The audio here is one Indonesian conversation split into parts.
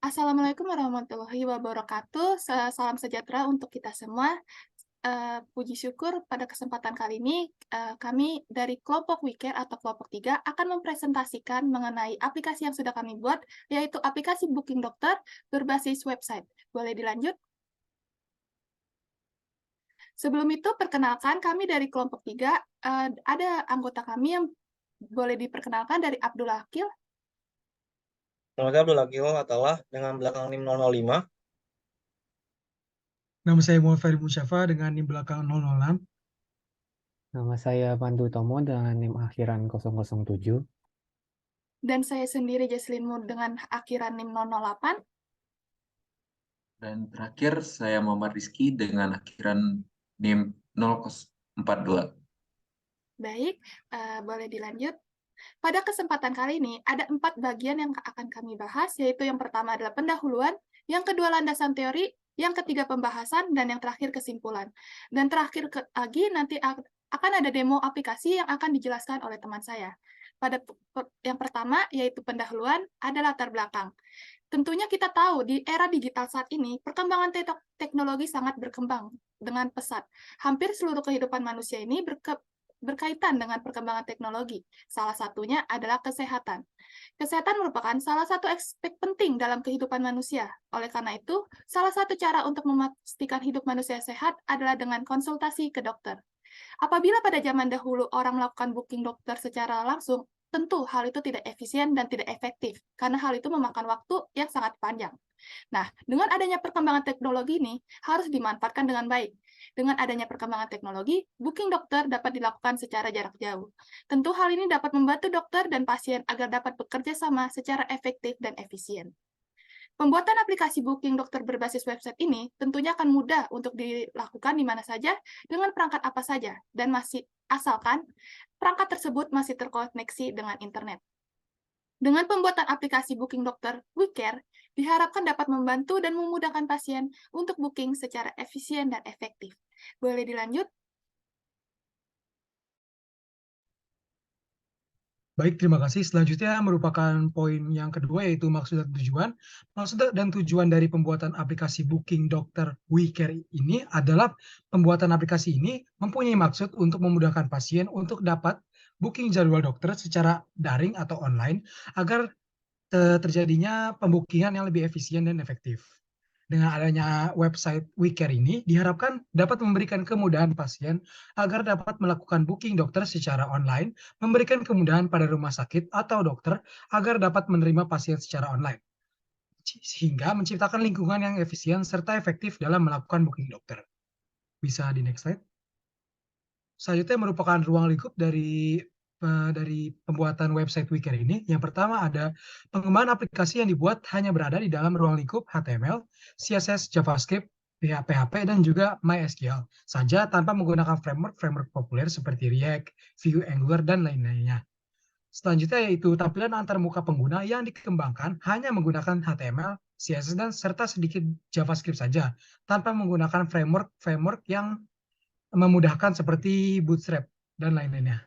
Assalamualaikum warahmatullahi wabarakatuh. Salam sejahtera untuk kita semua. Puji syukur pada kesempatan kali ini, kami dari kelompok WeCare atau kelompok 3 akan mempresentasikan mengenai aplikasi yang sudah kami buat, yaitu aplikasi Booking Dokter berbasis website. Boleh dilanjut? Sebelum itu, perkenalkan kami dari kelompok 3, ada anggota kami yang boleh diperkenalkan dari Abdul Akil. Nama saya Abdul Akil Atalah dengan belakang NIM 005. Nama saya Muhammad Ferry Musyafa dengan NIM belakang 006. Nama saya Pandu Tomo dengan NIM akhiran 007. Dan saya sendiri Jesslyn Moon dengan akhiran NIM 008. Dan terakhir saya Muhammad Rizky dengan akhiran NIM 042. Baik, boleh dilanjut. Pada kesempatan kali ini, ada 4 bagian yang akan kami bahas, yaitu yang pertama adalah pendahuluan, yang kedua landasan teori, yang ketiga pembahasan, dan yang terakhir kesimpulan. Dan terakhir lagi nanti akan ada demo aplikasi yang akan dijelaskan oleh teman saya. Pada yang pertama, yaitu pendahuluan, ada latar belakang. Tentunya kita tahu di era digital saat ini, perkembangan teknologi sangat berkembang dengan pesat. Hampir seluruh kehidupan manusia ini berkaitan dengan perkembangan teknologi. Salah satunya adalah kesehatan. Kesehatan merupakan salah satu aspek penting dalam kehidupan manusia. Oleh karena itu, salah satu cara untuk memastikan hidup manusia sehat adalah dengan konsultasi ke dokter. Apabila pada zaman dahulu orang melakukan booking dokter secara langsung, tentu hal itu tidak efisien dan tidak efektif, karena hal itu memakan waktu yang sangat panjang. Nah, dengan adanya perkembangan teknologi ini, harus dimanfaatkan dengan baik. Dengan adanya perkembangan teknologi, booking dokter dapat dilakukan secara jarak jauh. Tentu hal ini dapat membantu dokter dan pasien agar dapat bekerja sama secara efektif dan efisien. Pembuatan aplikasi booking dokter berbasis website ini tentunya akan mudah untuk dilakukan di mana saja, dengan perangkat apa saja, dan asalkan perangkat tersebut masih terkoneksi dengan internet. Dengan pembuatan aplikasi booking dokter WeCare, diharapkan dapat membantu dan memudahkan pasien untuk booking secara efisien dan efektif. Boleh dilanjut? Baik, terima kasih. Selanjutnya merupakan poin yang kedua, yaitu maksud dan tujuan. Maksud dan tujuan dari pembuatan aplikasi Booking Dokter WeCare ini adalah pembuatan aplikasi ini mempunyai maksud untuk memudahkan pasien untuk dapat booking jadwal dokter secara daring atau online agar terjadinya pembookingan yang lebih efisien dan efektif. Dengan adanya website WeCare ini, diharapkan dapat memberikan kemudahan pasien agar dapat melakukan booking dokter secara online, memberikan kemudahan pada rumah sakit atau dokter agar dapat menerima pasien secara online, sehingga menciptakan lingkungan yang efisien serta efektif dalam melakukan booking dokter. Bisa di next slide. Selanjutnya merupakan ruang lingkup dari pembuatan website WeCare ini. Yang pertama ada pengembangan aplikasi yang dibuat hanya berada di dalam ruang lingkup HTML, CSS, JavaScript, PHP, dan juga MySQL saja tanpa menggunakan framework populer seperti React, Vue, Angular, dan lain-lainnya. Selanjutnya yaitu tampilan antarmuka pengguna yang dikembangkan hanya menggunakan HTML, CSS, dan serta sedikit JavaScript saja tanpa menggunakan framework yang memudahkan seperti Bootstrap dan lain-lainnya.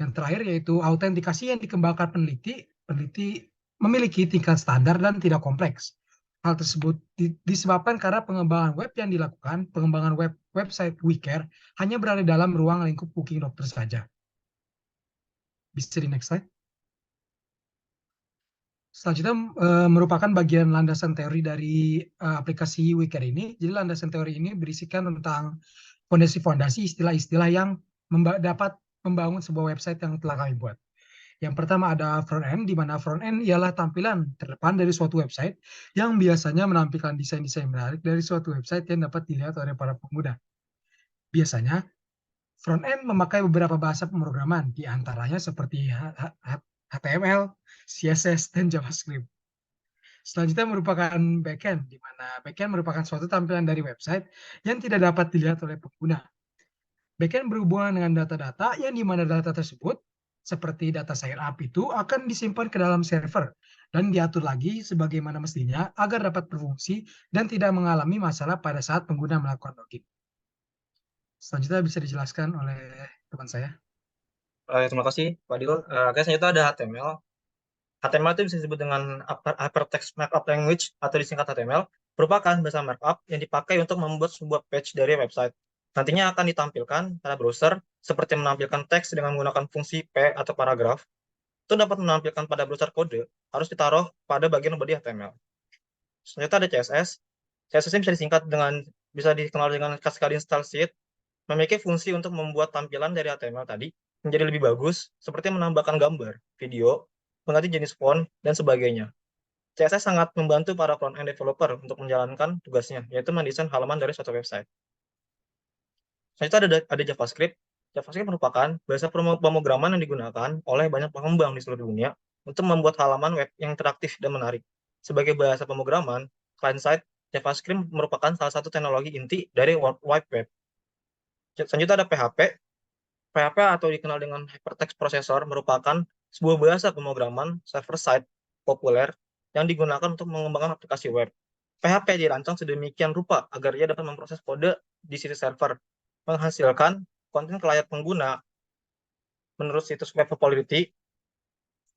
Yang terakhir yaitu autentikasi yang dikembangkan peneliti memiliki tingkat standar dan tidak kompleks. Hal tersebut disebabkan karena pengembangan web yang dilakukan, pengembangan website WeCare hanya berada dalam ruang lingkup booking dokter saja. Bisa di next slide. Selanjutnya merupakan bagian landasan teori dari aplikasi WeCare ini. Jadi landasan teori ini berisikan tentang fondasi-fondasi istilah-istilah yang dapat membangun sebuah website yang telah kami buat. Yang pertama ada front-end, di mana front-end ialah tampilan terdepan dari suatu website yang biasanya menampilkan desain-desain menarik dari suatu website yang dapat dilihat oleh para pengguna. Biasanya, front-end memakai beberapa bahasa pemrograman, di antaranya seperti HTML, CSS, dan JavaScript. Selanjutnya merupakan backend, di mana backend merupakan suatu tampilan dari website yang tidak dapat dilihat oleh pengguna. Backend berhubungan dengan data-data yang di mana data tersebut, seperti data sign up itu akan disimpan ke dalam server dan diatur lagi sebagaimana mestinya agar dapat berfungsi dan tidak mengalami masalah pada saat pengguna melakukan login. Selanjutnya bisa dijelaskan oleh teman saya. Terima kasih, Pak Dil. Selanjutnya itu ada HTML. HTML itu bisa disebut dengan Hypertext Markup Language atau disingkat HTML, merupakan bahasa markup yang dipakai untuk membuat sebuah page dari website. Nantinya akan ditampilkan pada browser seperti menampilkan teks dengan menggunakan fungsi P atau paragraf. Itu dapat menampilkan pada browser kode, harus ditaruh pada bagian body HTML. Selanjutnya ada CSS. CSS ini bisa dikenal dengan Cascade Style Sheet, memiliki fungsi untuk membuat tampilan dari HTML tadi menjadi lebih bagus, seperti menambahkan gambar, video, mengganti jenis font, dan sebagainya. CSS sangat membantu para front-end developer untuk menjalankan tugasnya, yaitu mendesain halaman dari suatu website. Selanjutnya ada JavaScript. JavaScript merupakan bahasa pemrograman yang digunakan oleh banyak pengembang di seluruh dunia untuk membuat halaman web yang interaktif dan menarik. Sebagai bahasa pemrograman, client-side JavaScript merupakan salah satu teknologi inti dari World Wide Web. Selanjutnya ada PHP. PHP atau dikenal dengan Hypertext Processor merupakan sebuah bahasa pemrograman server-side populer yang digunakan untuk mengembangkan aplikasi web. PHP dirancang sedemikian rupa agar ia dapat memproses kode di situs server, menghasilkan konten ke layar pengguna. Menurut situs Web Popularity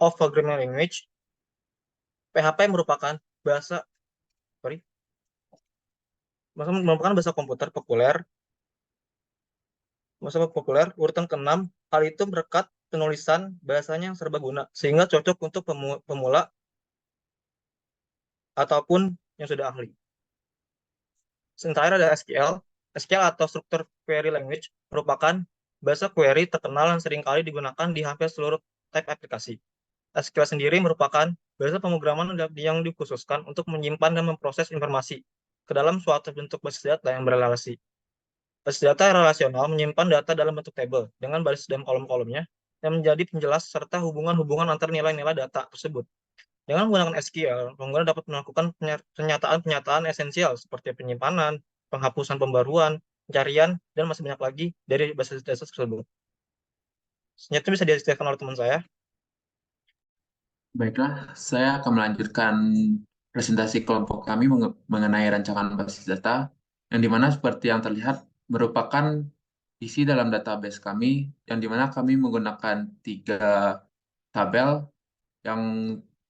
of Programming Language, PHP merupakan bahasa komputer populer. Bahasa populer urutan ke-6, hal itu berkat penulisan bahasanya yang serbaguna, sehingga cocok untuk pemula ataupun yang sudah ahli. Sementara ada SQL. SQL atau Structured Query Language merupakan bahasa query terkenal yang seringkali digunakan di hampir seluruh type aplikasi. SQL sendiri merupakan bahasa pemrograman yang dikhususkan untuk menyimpan dan memproses informasi ke dalam suatu bentuk basis data yang berrelasi. Basis data relasional menyimpan data dalam bentuk tabel dengan baris dan kolom-kolomnya yang menjadi penjelas serta hubungan-hubungan antar nilai-nilai data tersebut. Dengan menggunakan SQL, pengguna dapat melakukan pernyataan-pernyataan esensial seperti penyimpanan, penghapusan pembaruan, pencarian, dan masih banyak lagi dari basis data tersebut. Selanjutnya bisa disediakan oleh teman saya. Baiklah, saya akan melanjutkan presentasi kelompok kami mengenai rancangan basis data, yang dimana seperti yang terlihat merupakan isi dalam database kami, yang dimana kami menggunakan 3 tabel yang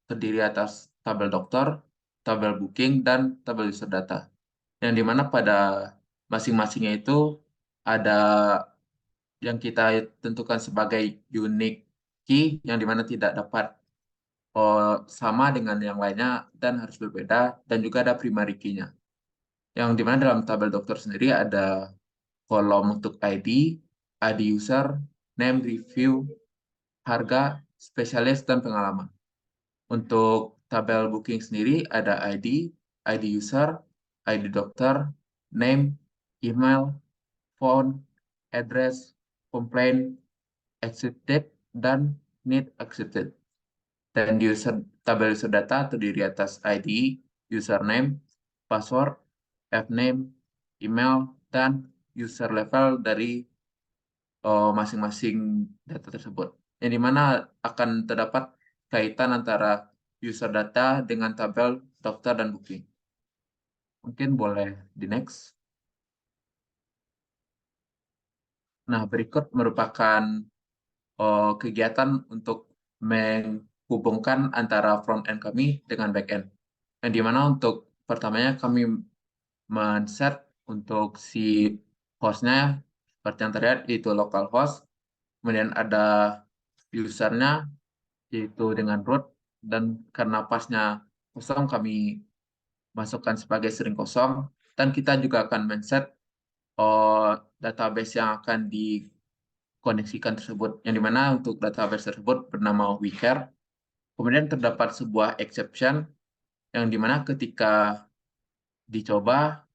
terdiri atas tabel dokter, tabel booking, dan tabel user data. Yang dimana pada masing-masingnya itu ada yang kita tentukan sebagai unique key, yang dimana tidak dapat sama dengan yang lainnya dan harus berbeda, dan juga ada primary key-nya. Yang dimana dalam tabel dokter sendiri ada kolom untuk ID user, name, review, harga, spesialis, dan pengalaman. Untuk tabel booking sendiri ada ID user, ID dokter, name, email, phone, address, complaint, accepted, dan need accepted. Dan di tabel user data terdiri atas ID, username, password, fname, email, dan user level dari masing-masing data tersebut. Yang dimana akan terdapat kaitan antara user data dengan tabel dokter dan booking. Mungkin boleh di next. Nah, berikut merupakan kegiatan untuk menghubungkan antara front-end kami dengan back-end. Yang dimana untuk pertamanya kami men-set untuk si hostnya seperti yang terlihat yaitu localhost, kemudian ada usernya yaitu dengan root, dan karena pasnya kosong kami masukkan sebagai string kosong, dan kita juga akan men-set database yang akan dikoneksikan tersebut, yang dimana untuk database tersebut bernama WeCare. Kemudian terdapat sebuah exception yang dimana ketika dicoba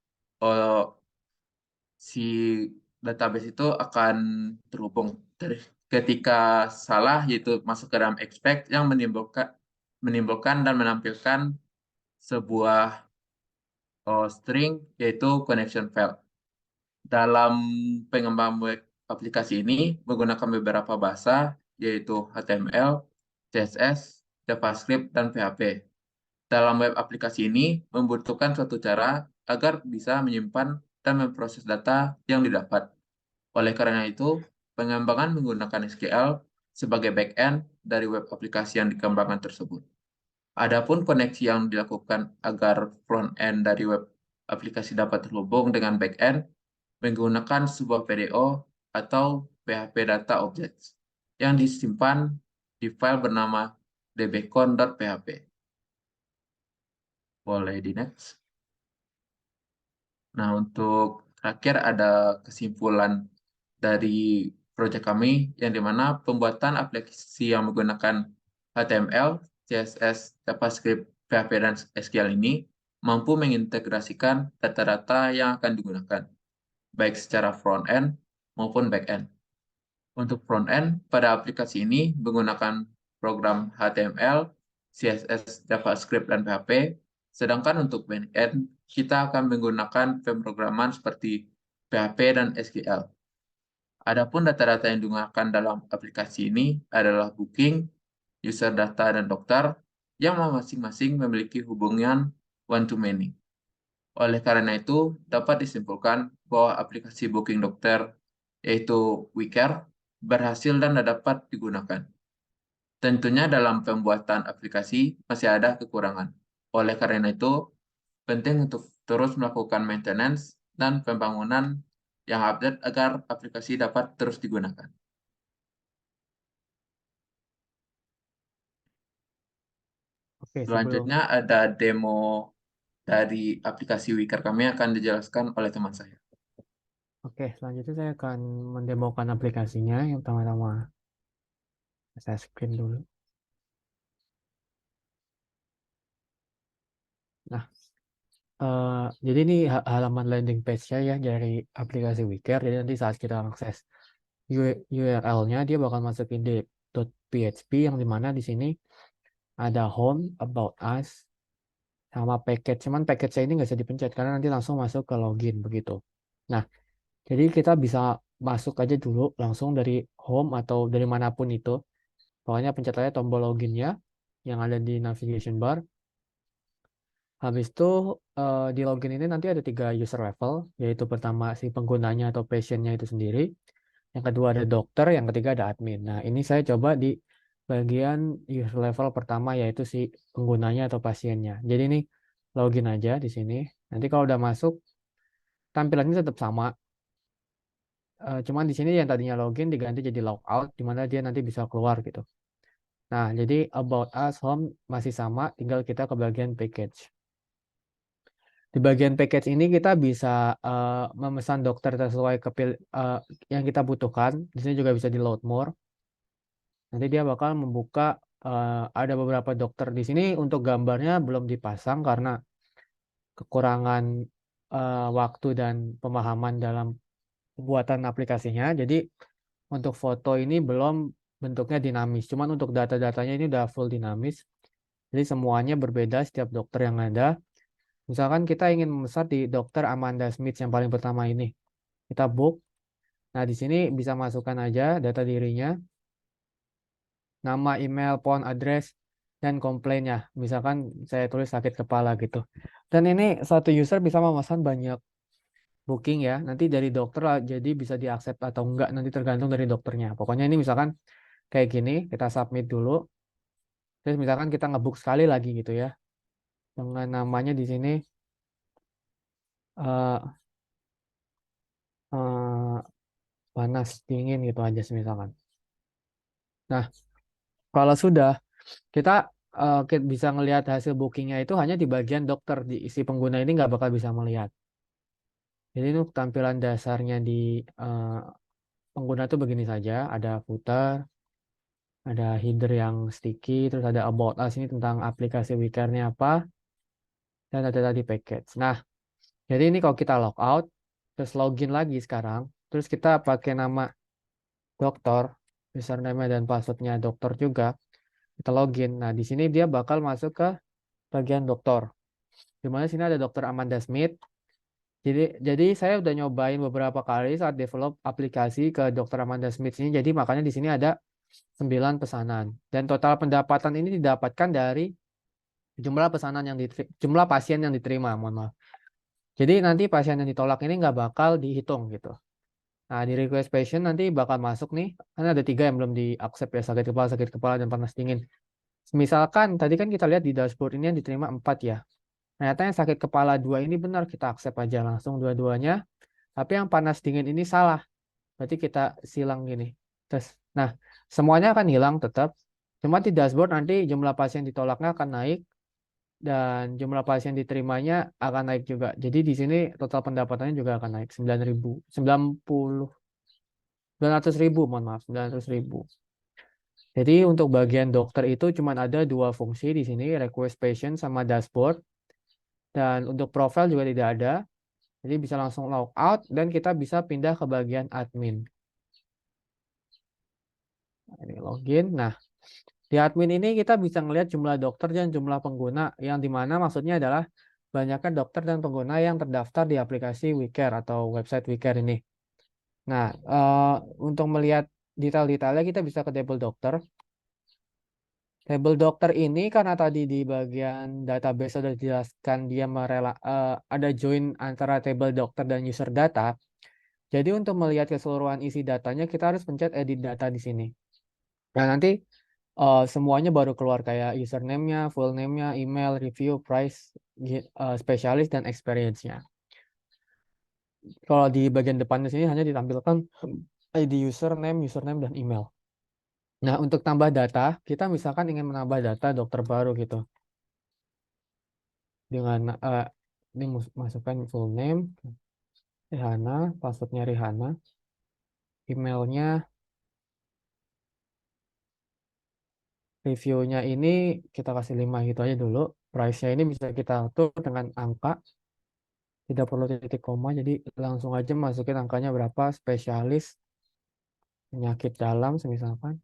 si database itu akan terhubung. Ketika salah yaitu masuk ke dalam expect yang menimbulkan dan menampilkan sebuah string yaitu connection failed. Dalam pengembangan web aplikasi ini menggunakan beberapa bahasa yaitu HTML, CSS, JavaScript, dan PHP. Dalam web aplikasi ini membutuhkan suatu cara agar bisa menyimpan dan memproses data yang didapat. Oleh karena itu, pengembangan menggunakan SQL sebagai back-end dari web aplikasi yang dikembangkan tersebut. Adapun koneksi yang dilakukan agar front-end dari web aplikasi dapat terhubung dengan back-end menggunakan sebuah PDO atau PHP Data Objects yang disimpan di file bernama dbcon.php. Boleh di next. Nah, untuk terakhir ada kesimpulan dari proyek kami, yang dimana pembuatan aplikasi yang menggunakan HTML, CSS, JavaScript, PHP, dan SQL ini mampu mengintegrasikan data-data yang akan digunakan, baik secara front-end maupun back-end. Untuk front-end, pada aplikasi ini menggunakan program HTML, CSS, JavaScript, dan PHP, sedangkan untuk back-end, kita akan menggunakan pemrograman seperti PHP dan SQL. Adapun data-data yang digunakan dalam aplikasi ini adalah booking, user data, dan dokter, yang masing-masing memiliki hubungan one-to-many. Oleh karena itu, dapat disimpulkan bahwa aplikasi booking dokter, yaitu WeCare, berhasil dan dapat digunakan. Tentunya dalam pembuatan aplikasi masih ada kekurangan. Oleh karena itu, penting untuk terus melakukan maintenance dan pembangunan yang update agar aplikasi dapat terus digunakan. Oke, Selanjutnya ada demo dari aplikasi WeCare kami akan dijelaskan oleh teman saya. selanjutnya saya akan mendemokan aplikasinya. Yang pertama-tama saya screen dulu. Nah, jadi ini halaman landing page-nya ya dari aplikasi WeCare. Jadi nanti saat kita akses URL-nya, dia bakal masukin di .php yang dimana di sini ada home, about us, sama package. Cuman package-nya ini nggak bisa dipencet karena nanti langsung masuk ke login begitu. Nah, jadi kita bisa masuk aja dulu langsung dari home atau dari manapun itu. Pokoknya pencet aja tombol login-nya yang ada di navigation bar. Habis itu di login ini nanti ada 3 user level, yaitu pertama si penggunanya atau patientnya itu sendiri. Yang kedua ada dokter, yang ketiga ada admin. Nah, ini saya coba di bagian user level pertama, yaitu si penggunanya atau pasiennya. Jadi ini login aja di sini. Nanti kalau udah masuk, tampilannya tetap sama. Cuman di sini yang tadinya login diganti jadi logout, di mana dia nanti bisa keluar gitu. Nah, jadi about us, home masih sama, tinggal kita ke bagian package. Di bagian package ini kita bisa memesan dokter sesuai yang kita butuhkan. Di sini juga bisa di load more. Nanti dia bakal membuka ada beberapa dokter di sini. Untuk gambarnya belum dipasang karena kekurangan waktu dan pemahaman dalam pembuatan aplikasinya. Jadi untuk foto ini belum bentuknya dinamis. Cuman untuk data-datanya ini udah full dinamis. Jadi semuanya berbeda setiap dokter yang ada. Misalkan kita ingin memesan di dokter Amanda Smith yang paling pertama ini. Kita book. Nah, di sini bisa masukkan aja data dirinya. Nama, email, phone, address, dan komplainnya. Misalkan saya tulis sakit kepala gitu. Dan ini satu user bisa memesan banyak booking ya. Nanti dari dokter lah, jadi bisa diakses atau enggak. Nanti tergantung dari dokternya. Pokoknya ini misalkan kayak gini. Kita submit dulu. Terus misalkan kita ngebook sekali lagi gitu ya. Dengan namanya di sini panas dingin gitu aja misalkan. Nah, kalau sudah kita bisa ngelihat hasil bookingnya itu hanya di bagian dokter, di isi pengguna ini nggak bakal bisa melihat. Jadi ini tampilan dasarnya di pengguna itu begini saja. Ada footer, ada header yang sticky, terus ada about us ini tentang aplikasi WeCare-nya apa, dan ada tadi package. Nah, jadi ini kalau kita logout, terus login lagi sekarang, terus kita pakai nama dokter, username dan passwordnya dokter juga, kita login. Nah, di sini dia bakal masuk ke bagian dokter. Di mana sini ada dokter Amanda Smith. Jadi saya udah nyobain beberapa kali saat develop aplikasi ke dokter Amanda Smith ini. Jadi makanya di sini ada 9 pesanan. Dan total pendapatan ini didapatkan dari jumlah pesanan jumlah pasien yang diterima, mohon maaf. Jadi nanti pasien yang ditolak ini nggak bakal dihitung gitu. Nah, di request patient nanti bakal masuk nih. Kan ada 3 yang belum di accept ya, sakit kepala, dan panas dingin. Misalkan tadi kan kita lihat di dashboard ini yang diterima 4 ya. Ternyata yang sakit kepala 2 ini benar, kita accept aja langsung dua-duanya. Tapi yang panas dingin ini salah. Berarti kita silang gini. Terus, nah, semuanya akan hilang tetap. Cuma di dashboard nanti jumlah pasien ditolaknya akan naik dan jumlah pasien diterimanya akan naik juga. Jadi di sini total pendapatannya juga akan naik 900.000, mohon maaf, 900.000. Jadi untuk bagian dokter itu cuma ada 2 fungsi di sini, request patient sama dashboard. Dan untuk profile juga tidak ada. Jadi bisa langsung log out dan kita bisa pindah ke bagian admin. Nah, ini login. Nah, di admin ini kita bisa melihat jumlah dokter dan jumlah pengguna, yang dimana maksudnya adalah banyaknya dokter dan pengguna yang terdaftar di aplikasi WeCare atau website WeCare ini. Nah, untuk melihat detail-detailnya kita bisa ke table dokter. Table dokter ini karena tadi di bagian database sudah dijelaskan dia ada join antara table dokter dan user data. Jadi untuk melihat keseluruhan isi datanya kita harus pencet edit data di sini. Nah, nanti semuanya baru keluar kayak username-nya, full name-nya, email, review, price, spesialis, dan experience-nya. Kalau di bagian depannya sini hanya ditampilkan ID username, dan email. Nah, untuk tambah data, kita misalkan ingin menambah data dokter baru gitu. Dengan ini masukkan full name, Rihana, passwordnya Rihana, emailnya, reviewnya ini kita kasih 5 gitu aja dulu. Price-nya ini bisa kita atur dengan angka. Tidak perlu titik koma, jadi langsung aja masukin angkanya berapa, spesialis, penyakit dalam, misalkan,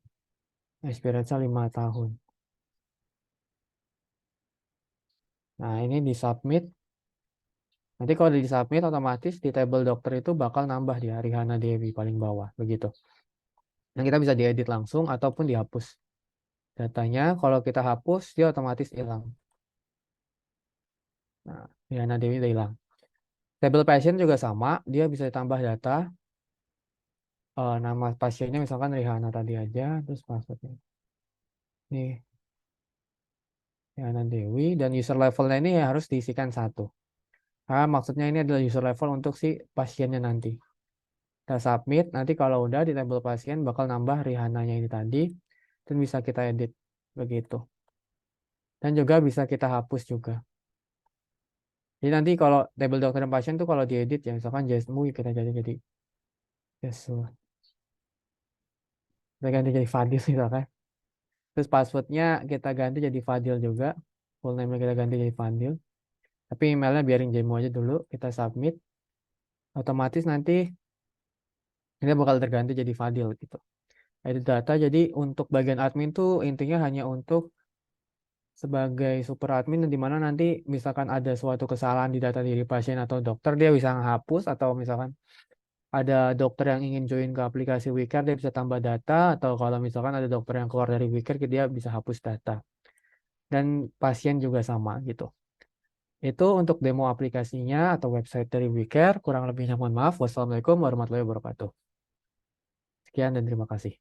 experience 5 tahun. Nah, ini di submit. Nanti kalau di submit, otomatis di table dokter itu bakal nambah di Rihana Dewi paling bawah, begitu. Dan kita bisa diedit langsung ataupun dihapus. Datanya, kalau kita hapus, dia otomatis hilang. Nah, Rihana Dewi udah hilang. Table pasien juga sama, dia bisa ditambah data. Nama pasiennya misalkan Rihana tadi aja, terus passwordnya. Nih, Rihana Dewi, dan user levelnya ini harus diisikan 1. Nah, maksudnya ini adalah user level untuk si pasiennya nanti. Kita submit, nanti kalau udah di table pasien bakal nambah Rihananya ini tadi, dan bisa kita edit, begitu. Dan juga bisa kita hapus juga. Jadi nanti kalau table dokter dan pasien tuh kalau diedit ya, misalkan Jasmui kita jadi Jasmui. Kita ganti jadi Fadil misalkan. Terus passwordnya kita ganti jadi Fadil juga. Full name kita ganti jadi Fadil. Tapi emailnya biarin Jemu aja dulu. Kita submit. Otomatis nanti ini bakal terganti jadi Fadil gitu. Edit data, jadi untuk bagian admin tuh intinya hanya untuk sebagai super admin, di mana nanti misalkan ada suatu kesalahan di data diri pasien atau dokter, dia bisa menghapus, atau misalkan ada dokter yang ingin join ke aplikasi WeCare, dia bisa tambah data, atau kalau misalkan ada dokter yang keluar dari WeCare, dia bisa hapus data. Dan pasien juga sama gitu. Itu untuk demo aplikasinya atau website dari WeCare. Kurang lebihnya mohon maaf. Wassalamualaikum warahmatullahi wabarakatuh. Sekian dan terima kasih.